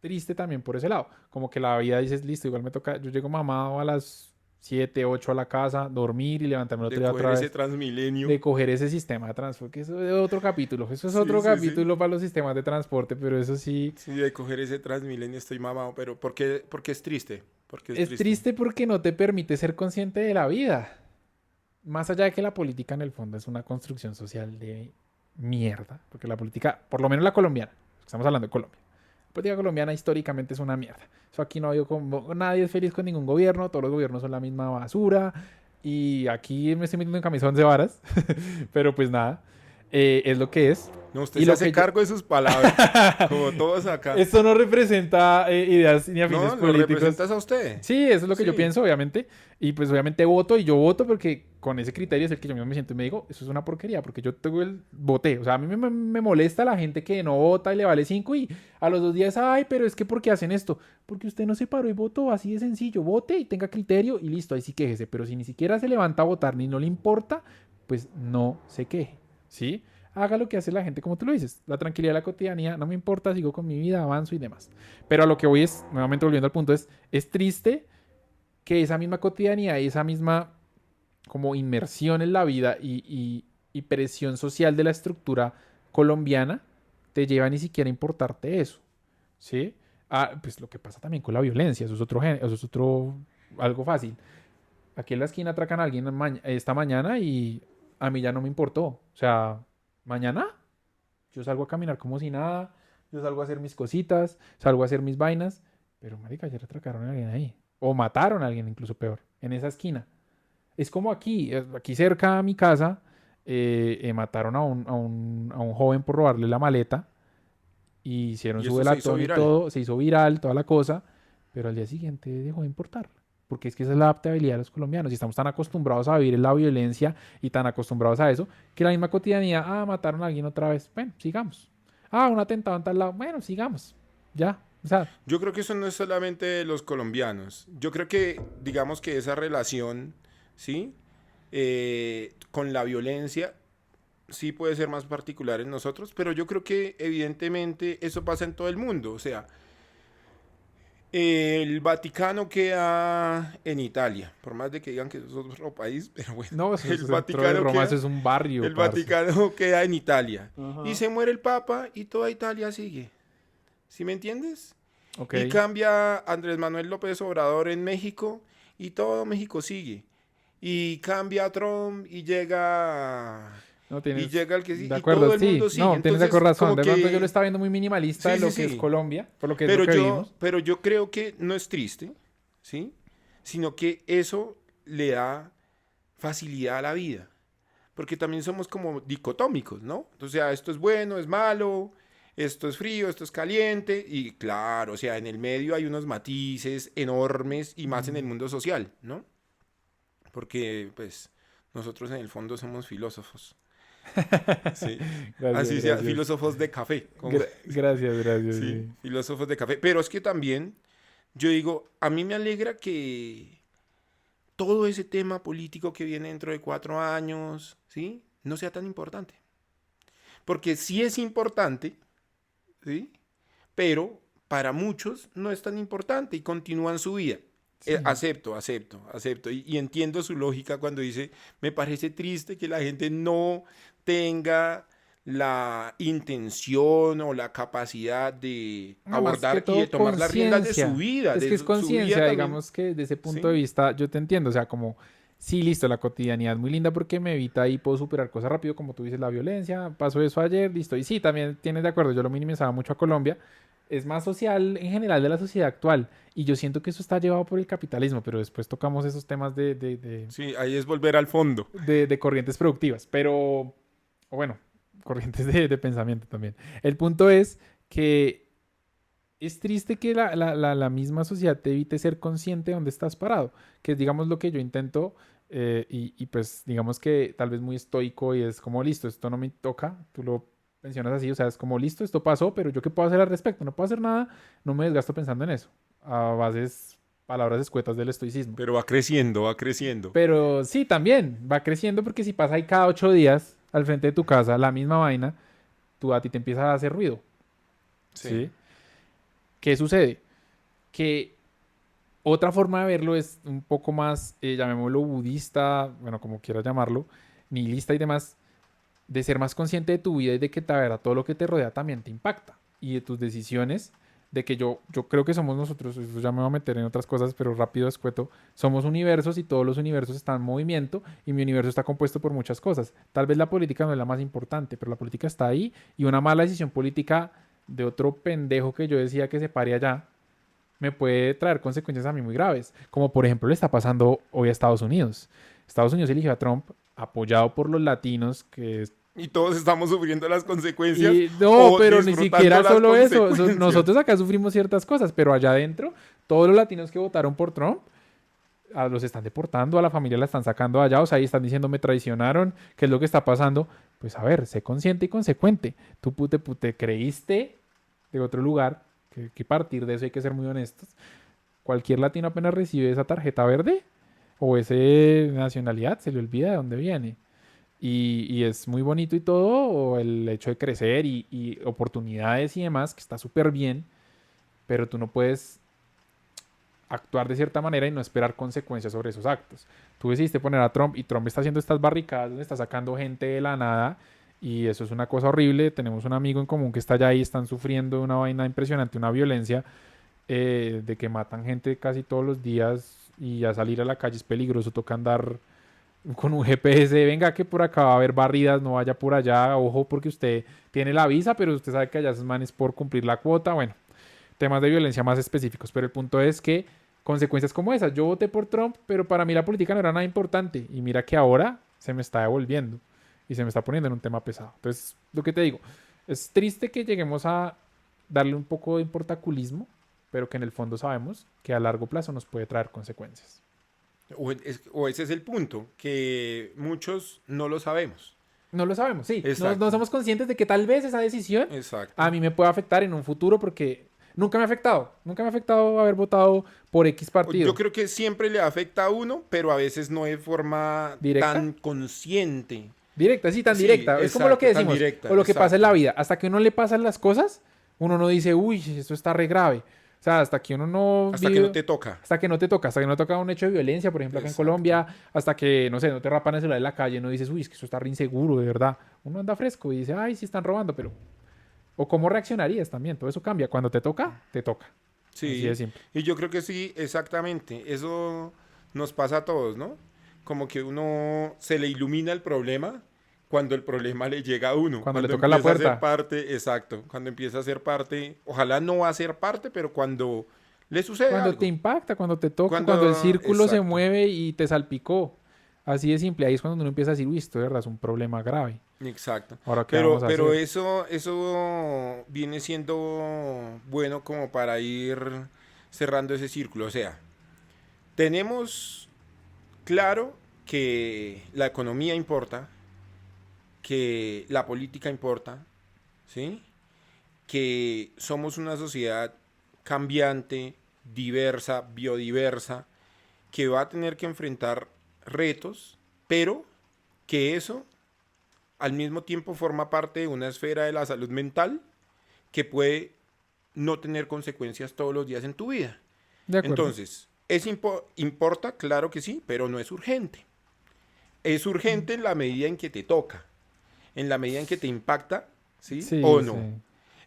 triste también por ese lado. Como que la vida dices, listo, igual me toca, yo llego mamado a las 7, 8 a la casa, dormir y levantarme el otro De día coger otra ese vez. Transmilenio. De coger ese sistema de transporte, que eso es otro capítulo. Eso es Sí, otro sí, sí. capítulo para los sistemas de transporte, pero eso sí. Sí, de coger ese Transmilenio estoy mamado, pero ¿por qué es triste? ¿Por qué es Es triste? triste porque no te permite ser consciente de la vida. Más allá de que la política en el fondo es una construcción social de mierda, porque la política, por lo menos la colombiana, estamos hablando de Colombia, la política colombiana históricamente es una mierda. Eso aquí no ha habido como, nadie es feliz con ningún gobierno, todos los gobiernos son la misma basura, y aquí me estoy metiendo en camisón de varas, pero pues nada, es lo que es. No, usted Y se lo hace que yo... cargo de sus palabras, como todos acá. Esto no representa ideas ni afines No, lo políticos. representas a usted. Sí, eso es lo que yo Sí. pienso, obviamente. Y pues obviamente voto y yo voto porque con ese criterio es el que yo mismo me siento y me digo, eso es una porquería, porque yo tengo el voté. O sea, a mí me molesta la gente que no vota y le vale 5 y a los 2 días, ay, pero es que ¿por qué hacen esto? Porque usted no se paró y votó, así de sencillo. Vote y tenga criterio y listo, ahí sí quéjese. Pero si ni siquiera se levanta a votar ni no le importa, pues no se queje, ¿sí? Haga lo que hace la gente, como tú lo dices. La tranquilidad, la cotidianidad, no me importa, sigo con mi vida, avanzo y demás. Pero a lo que voy es, nuevamente volviendo al punto, es triste que esa misma cotidianidad y esa misma como inmersión en la vida y presión social de la estructura colombiana te lleva a ni siquiera a importarte eso, ¿sí? Ah, pues lo que pasa también con la violencia, eso es otro, eso es otro, algo fácil. Aquí en la esquina atracan a alguien esta mañana y a mí ya no me importó. O sea, mañana yo salgo a caminar como si nada, yo salgo a hacer mis cositas, salgo a hacer mis vainas, pero marica, ayer atracaron a alguien ahí. O mataron a alguien, incluso peor, en esa esquina. Es como aquí, aquí cerca a mi casa, mataron a un joven por robarle la maleta y hicieron Y su eso se hizo velatón y viral. todo, se hizo viral, toda la cosa, pero al día siguiente dejó de importar. Porque es que esa es la adaptabilidad de los colombianos y estamos tan acostumbrados a vivir en la violencia y tan acostumbrados a eso, que la misma cotidianidad, mataron a alguien otra vez, bueno, sigamos. Un atentado en tal lado, bueno, sigamos. Ya, o sea, Yo creo que eso no es solamente de los colombianos. Yo creo que, digamos que esa relación, ¿sí? Con la violencia, sí puede ser más particular en nosotros, pero yo creo que evidentemente eso pasa en todo el mundo. O sea, el Vaticano queda en Italia, por más de que digan que eso es otro país, pero bueno, no, eso el es dentro de Vaticano Roma, eso queda, es un barrio, el parce. Vaticano queda en Italia. Y Ajá. se muere el Papa y toda Italia sigue. ¿Sí me entiendes? Ok, Y cambia Andrés Manuel López Obrador en México y todo México sigue. Y cambia Trump no y tienes, llega el que sí de y todo acuerdo, el mundo sí, sigue. no, tienes de acuerdo Entonces, razón. como De pronto yo lo que estaba viendo muy minimalista de sí, sí, lo que es sí. Colombia, por lo que es lo Pero que yo, vivimos. pero yo creo que no es triste, ¿sí? Sino que eso le da facilidad a la vida. Porque también somos como dicotómicos, ¿no? O sea, esto es bueno, es malo, esto es frío, esto es caliente. Y claro, o sea, en el medio hay unos matices enormes y más en el Mm. mundo social, ¿no? Porque, pues, nosotros en el fondo somos filósofos. Sí. Gracias, Así sea, gracias. filósofos de café. Como, Gracias, gracias, sí, sí. filósofos de café. Pero es que también, yo digo, a mí me alegra que todo ese tema político que viene dentro de 4 años, ¿sí? No sea tan importante. Porque sí es importante, ¿sí? Pero para muchos no es tan importante y continúan su vida. Sí. Acepto. Y entiendo su lógica cuando dice, me parece triste que la gente no tenga la intención o la capacidad de No, más que abordar y de todo tomar las riendas de su conciencia. vida, Es que es su vida conciencia, también. digamos que desde ese punto de ¿Sí? vista yo te entiendo. O sea, como, sí, listo, la cotidianidad es muy linda porque me evita y puedo superar cosas rápido, como tú dices, la violencia. Pasó eso ayer, listo. Y sí, también tienes de acuerdo, yo lo minimizaba mucho a Colombia. Es más social en general de la sociedad actual. Y yo siento que eso está llevado por el capitalismo, pero después tocamos esos temas Sí, ahí es volver al fondo. de corrientes productivas. Pero, o bueno, corrientes de pensamiento también. El punto es que es triste que la misma sociedad te evite ser consciente de dónde estás parado, que es, digamos, lo que yo intento, y pues, digamos que tal vez muy estoico y es como, listo, esto no me toca, tú lo mencionas así, o sea, es como, listo, esto pasó, pero yo qué puedo hacer al respecto, no puedo hacer nada, no me desgasto pensando en eso, a bases, palabras escuetas del estoicismo. Pero va creciendo, va creciendo. Pero sí, también va creciendo porque si pasa ahí cada 8 días al frente de tu casa la misma vaina, tú a ti te empieza a hacer ruido, Sí. ¿sí? ¿Qué sucede? Que otra forma de verlo es un poco más, llamémoslo budista, bueno, como quieras llamarlo, nihilista y demás, de ser más consciente de tu vida y de que de verdad todo lo que te rodea también te impacta y de tus decisiones, de que yo creo que somos nosotros, eso ya me voy a meter en otras cosas, pero rápido escueto, somos universos y todos los universos están en movimiento y mi universo está compuesto por muchas cosas. Tal vez la política no es la más importante, pero la política está ahí y una mala decisión política de otro pendejo que yo decía que se pare allá me puede traer consecuencias a mí muy graves, como por ejemplo le está pasando hoy a Estados Unidos. Estados Unidos eligió a Trump apoyado por los latinos, que Y todos estamos sufriendo las consecuencias y no, o pero ni disfrutando siquiera las solo eso. consecuencias. Nosotros acá sufrimos ciertas cosas, pero allá adentro, todos los latinos que votaron por Trump los están deportando, a la familia la están sacando allá, o sea, ahí están diciendo me traicionaron, ¿qué es lo que está pasando? Pues a ver, sé consciente y consecuente. Tú te creíste de otro lugar, que partir de eso hay que ser muy honestos. Cualquier latino apenas recibe esa tarjeta verde o esa nacionalidad, se le olvida de dónde viene. Y es muy bonito y todo, o el hecho de crecer y oportunidades y demás, que está súper bien, pero tú no puedes actuar de cierta manera y no esperar consecuencias sobre esos actos. Tú decidiste poner a Trump y Trump está haciendo estas barricadas donde está sacando gente de la nada y eso es una cosa horrible. Tenemos un amigo en común que está allá y están sufriendo una vaina impresionante, una violencia de que matan gente casi todos los días y a salir a la calle es peligroso, toca andar con un GPS, venga que por acá va a haber barridas, no vaya por allá, ojo porque usted tiene la visa, pero usted sabe que allá esos manes por cumplir la cuota, bueno, temas de violencia más específicos, pero el punto es que consecuencias como esas, yo voté por Trump, pero para mí la política no era nada importante y mira que ahora se me está devolviendo y se me está poniendo en un tema pesado. Entonces, lo que te digo, es triste que lleguemos a darle un poco de importaculismo, pero que en el fondo sabemos que a largo plazo nos puede traer consecuencias. O ese es el punto, que muchos no lo sabemos. No lo sabemos, sí. No Exacto, somos conscientes de que tal vez esa decisión exacto. a mí me pueda afectar en un futuro porque nunca me ha afectado. Nunca me ha afectado haber votado por X Yo partido. creo que siempre le afecta a uno, pero a veces no de forma ¿Directa? tan consciente. Directa, sí, tan Sí, directa. Es como lo que exacto, tan decimos, directa, o lo que pasa en exacto. la vida. Hasta que uno le pasan las cosas, uno no dice, uy, esto está re grave. O sea, hasta que uno no Hasta que no vive, te toca. hasta que no toca un hecho de violencia, por ejemplo, acá en Exacto. Colombia, hasta que, no sé, no te rapan el celular en la calle, no dices, uy, es que eso está re inseguro, de verdad. Uno anda fresco y dice, ay, sí están robando, pero... O cómo reaccionarías también, todo eso cambia. Cuando te toca, te toca. Así de Sí, simple. y yo creo que sí, exactamente. Eso nos pasa a todos, ¿no? Como que uno se le ilumina el problema cuando el problema le llega a uno, Cuando le cuando toca la empieza a ser puerta, parte, exacto, cuando empieza a ser parte, ojalá no va a ser parte, pero cuando le sucede cuando te algo, impacta, cuando te toca, cuando el cuando, círculo se exacto, mueve y te salpicó. Así de simple. Ahí es cuando uno empieza a decir, uy, esto de verdad es un problema grave. exacto. Ahora, ¿qué vamos a Pero hacer? eso viene siendo bueno como para ir cerrando ese círculo. O sea, tenemos claro que la economía importa, que la política importa, ¿sí? Que somos una sociedad cambiante, diversa, biodiversa, que va a tener que enfrentar retos, pero que eso al mismo tiempo forma parte de una esfera de la salud mental que puede no tener consecuencias todos los días en tu vida. De acuerdo. Entonces, importa? Claro que sí, pero no es urgente. Es urgente en la medida en que te toca, en la medida en que te impacta, ¿sí? O Sí, no. sí.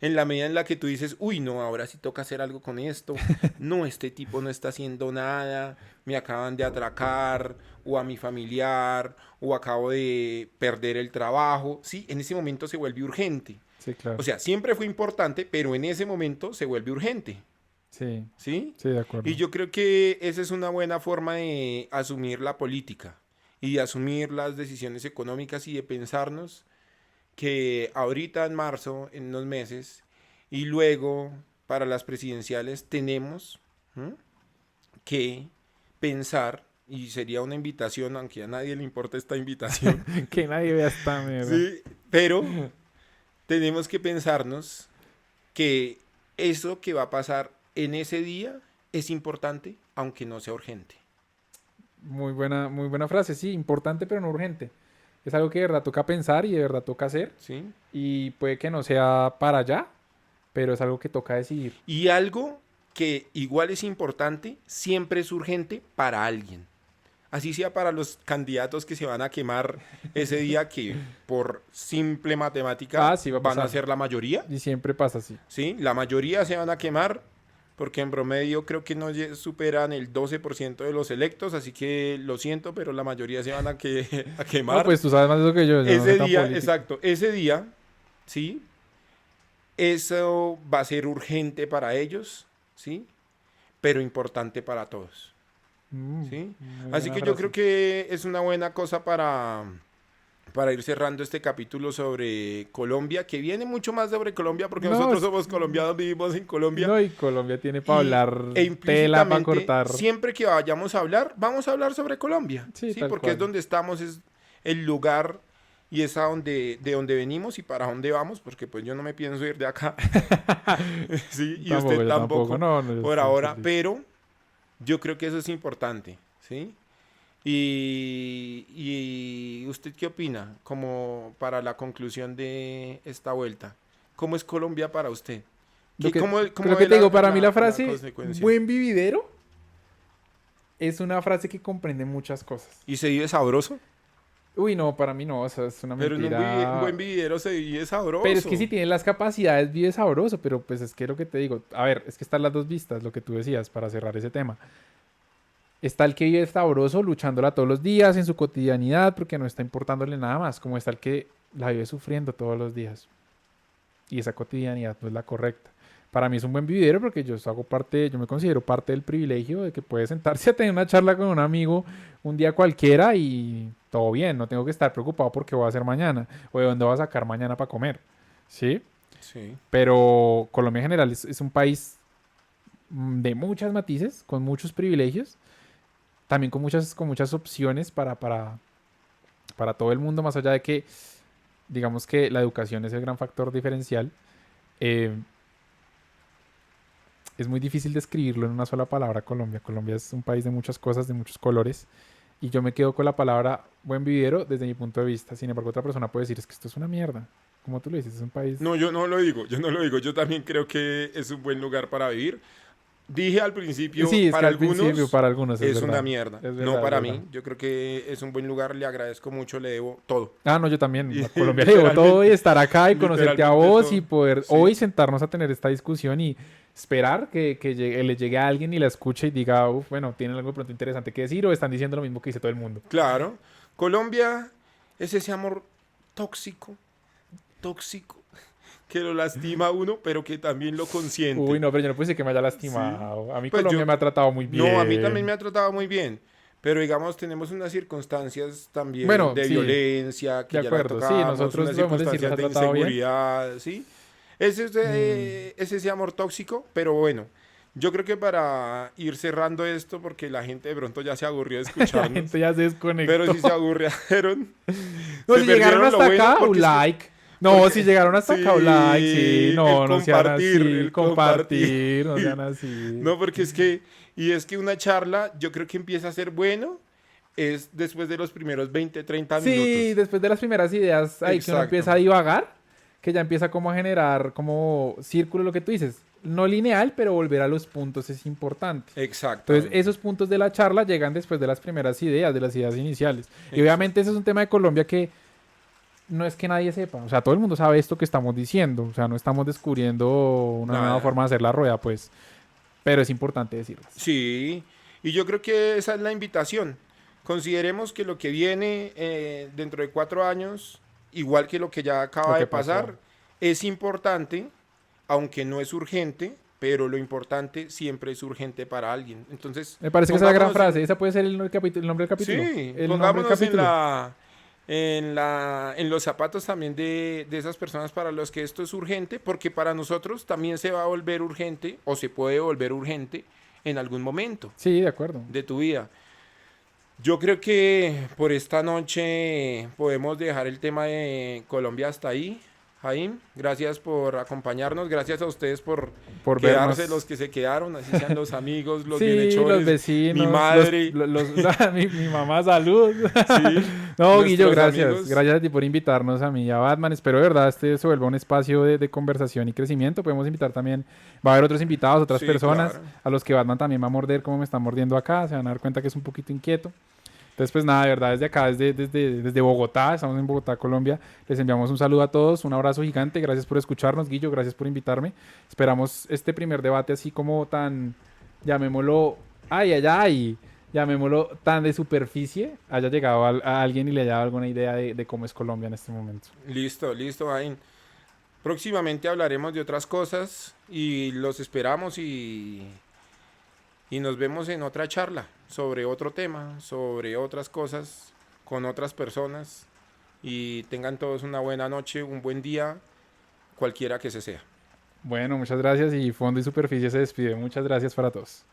En la medida en la que tú dices, uy, no, ahora sí toca hacer algo con esto. No, este tipo no está haciendo nada. Me acaban de atracar, o a mi familiar, o acabo de perder el trabajo. Sí, en ese momento se vuelve urgente. Sí, O claro. sea, siempre fue importante, pero en ese momento se vuelve urgente. Sí, ¿Sí? sí, de Y acuerdo. yo creo que esa es una buena forma de asumir la política y de asumir las decisiones económicas y de pensarnos que ahorita en marzo, en unos meses, y luego para las presidenciales tenemos, ¿m?, que pensar, y sería una invitación, aunque a nadie le importa esta invitación, Que nadie vea esta mierda. ¿sí? Pero tenemos que pensarnos que eso que va a pasar en ese día es importante, aunque no sea urgente. Muy buena frase, sí, importante pero no urgente. Es algo que de verdad toca pensar y de verdad toca hacer. ¿Sí? Y puede que no sea para allá, pero es algo que toca decidir. Y algo que igual es importante, siempre es urgente para alguien. Así sea para los candidatos que se van a quemar ese día, que por simple matemática Sí, va a van a pasar. ser la mayoría. Y siempre pasa así. ¿Sí? La mayoría se van a quemar porque en promedio creo que no superan el 12% de los electos, así que lo siento, pero la mayoría se van a, a No, quemar. pues tú sabes más de eso que yo no soy Ese tan día, político. exacto, ese día, ¿sí? Eso va a ser urgente para ellos, ¿sí? Pero importante para todos, ¿sí? Muy Así buena que yo frase. creo que es una buena cosa para ir cerrando este capítulo sobre Colombia, que viene mucho más sobre Colombia porque No, nosotros somos colombianos, vivimos en Colombia. no, y Colombia tiene para Y, hablar e tela para implícitamente, cortar. siempre que vayamos a hablar, vamos a hablar sobre Colombia, Sí, ¿sí? tal Porque es cual. donde estamos, es el lugar y es de donde venimos y para dónde vamos, porque pues yo no me pienso ir de acá, ¿sí? Y Tampoco, usted yo tampoco, tampoco no, no, yo por estoy ahora, feliz. pero yo creo que eso es importante, ¿sí? Y ¿usted qué opina? Como para la conclusión de esta vuelta, ¿cómo es Colombia para usted? Lo que, ¿Cómo lo que ve te digo, para mí la la frase consecuencia? buen vividero es una frase que comprende muchas cosas. ¿Y se vive sabroso? Uy, no, para mí no, o sea, es una Pero en un mentira. buen vividero se vive Pero es que si sabroso. tienes las capacidades, vive sabroso, pero pues es que lo que te digo, a ver, es que están las dos vistas, lo que tú decías, para cerrar ese tema. Está el que vive sabroso luchándola todos los días en su cotidianidad porque no está importándole nada más, como está el que la vive sufriendo todos los días. Y esa cotidianidad no es la correcta. Para mí es un buen vividero porque yo hago parte, yo me considero parte del privilegio de que puede sentarse a tener una charla con un amigo un día cualquiera y todo bien, no tengo que estar preocupado por qué voy a hacer mañana o de dónde voy a sacar mañana para comer. ¿Sí? Sí, Pero Colombia en general es un país de muchas matices, con muchos privilegios, también con muchas opciones para todo el mundo, más allá de que digamos que la educación es el gran factor diferencial. eh, es muy difícil describirlo en una sola palabra Colombia. Colombia es un país de muchas cosas, de muchos colores. Y yo me quedo con la palabra buen vividero desde mi punto de vista. Sin embargo, otra persona puede decir, es que esto es una mierda. Como tú lo dices, es un país... no, yo no lo digo, yo no lo digo. Yo también creo que es un buen lugar para vivir. Dije al principio, Sí, es que para al principio algunos para algunos es es una verdad. mierda. Es No verdad, es para verdad. mí. Yo creo que es un buen lugar, le agradezco mucho, le debo todo. Ah, no, yo también. Y A Colombia le debo todo y literalmente, estar acá y conocerte a literalmente vos y todo. poder Sí, hoy sentarnos a tener esta discusión y esperar que le llegue a alguien y la escuche y diga, uff, bueno, tienen algo de pronto interesante que decir o están diciendo lo mismo que dice todo el mundo. claro. Colombia es ese amor tóxico, tóxico, que lo lastima a uno, pero que también lo Uy, consiente. no, pero yo no puedo decir que me haya Sí. lastimado. A mí Pues Colombia yo, me ha tratado muy no, a mí también bien. me ha tratado muy bien, pero digamos, tenemos unas circunstancias también Bueno, de sí, violencia, de que ya la acuerdo. Sí, tocamos, nosotros unas podemos decir nos circunstancias ha de tratado bien. inseguridad, ¿sí? Mm, Es ese amor tóxico, pero bueno, yo creo que para ir cerrando esto, porque la gente de pronto ya se aburrió de la escucharnos, gente ya se pero si se desconectó. aburrieron, No, se si llegaron perdieron lo hasta bueno, acá, un porque es que, like. No, si porque, llegaron hasta acá, un like. Sí, sí, no, no sean así. el compartir. Compartir, no sean así. No, porque es que, y es que una charla, yo creo que empieza a ser bueno, es después de los primeros 20, 30 minutos. Sí, después de las primeras ideas, ahí que uno Exacto, empieza a divagar, que ya empieza como a generar como círculo, lo que tú dices. No lineal, pero volver a los puntos es importante. Entonces, exactamente. esos puntos de la charla llegan después de las primeras ideas, de las ideas iniciales. Y obviamente Exacto. ese es un tema de Colombia que no es que nadie sepa. O sea, todo el mundo sabe esto que estamos diciendo. O sea, no estamos descubriendo una nueva Nada. forma de hacer la rueda, pues. Pero es importante decirlas. Sí, y yo creo que esa es la invitación. Consideremos que lo que viene dentro de 4 años, igual que lo que ya Lo acaba de que pasó. pasar, es importante, aunque no es urgente, pero lo importante siempre es urgente para alguien. Entonces, Me parece que esa es la gran pongámonos frase. en, Esa puede ser el nombre del capítulo. sí, El nombre del pongámonos capítulo. en los zapatos también de esas personas para los que esto es urgente, porque para nosotros también se va a volver urgente o se puede volver urgente en algún momento Sí, de acuerdo. de tu vida. Yo creo que por esta noche podemos dejar el tema de Colombia hasta ahí. Jaime, gracias por acompañarnos, gracias a ustedes por por quedarse, vernos. los que se quedaron, así sean los amigos, los Sí, los bienhechores, mi vecinos, madre, mi mamá, salud. sí, No, Guillo, nuestros gracias. amigos. Gracias a ti por invitarnos a mí y a Batman. Espero de verdad este se vuelva un espacio de conversación y crecimiento. Podemos invitar también, va a haber otros invitados, otras Sí, personas, claro. a los que Batman también va a morder como me está mordiendo acá. Se van a dar cuenta que es un poquito inquieto. Entonces, pues nada, de verdad, desde acá, desde Bogotá, estamos en Bogotá, Colombia, les enviamos un saludo a todos, un abrazo gigante, gracias por escucharnos, Guillo, gracias por invitarme. Esperamos este primer debate así como tan, llamémoslo, llamémoslo tan de superficie, haya llegado a alguien y le haya dado alguna idea de cómo es Colombia en este momento. Listo, listo, Jaime. Próximamente hablaremos de otras cosas y los esperamos y nos vemos en otra charla sobre otro tema, sobre otras cosas, con otras personas. Y tengan todos una buena noche, un buen día, cualquiera que se sea. Bueno, muchas gracias y Fondo y Superficie se despide. Muchas gracias para todos.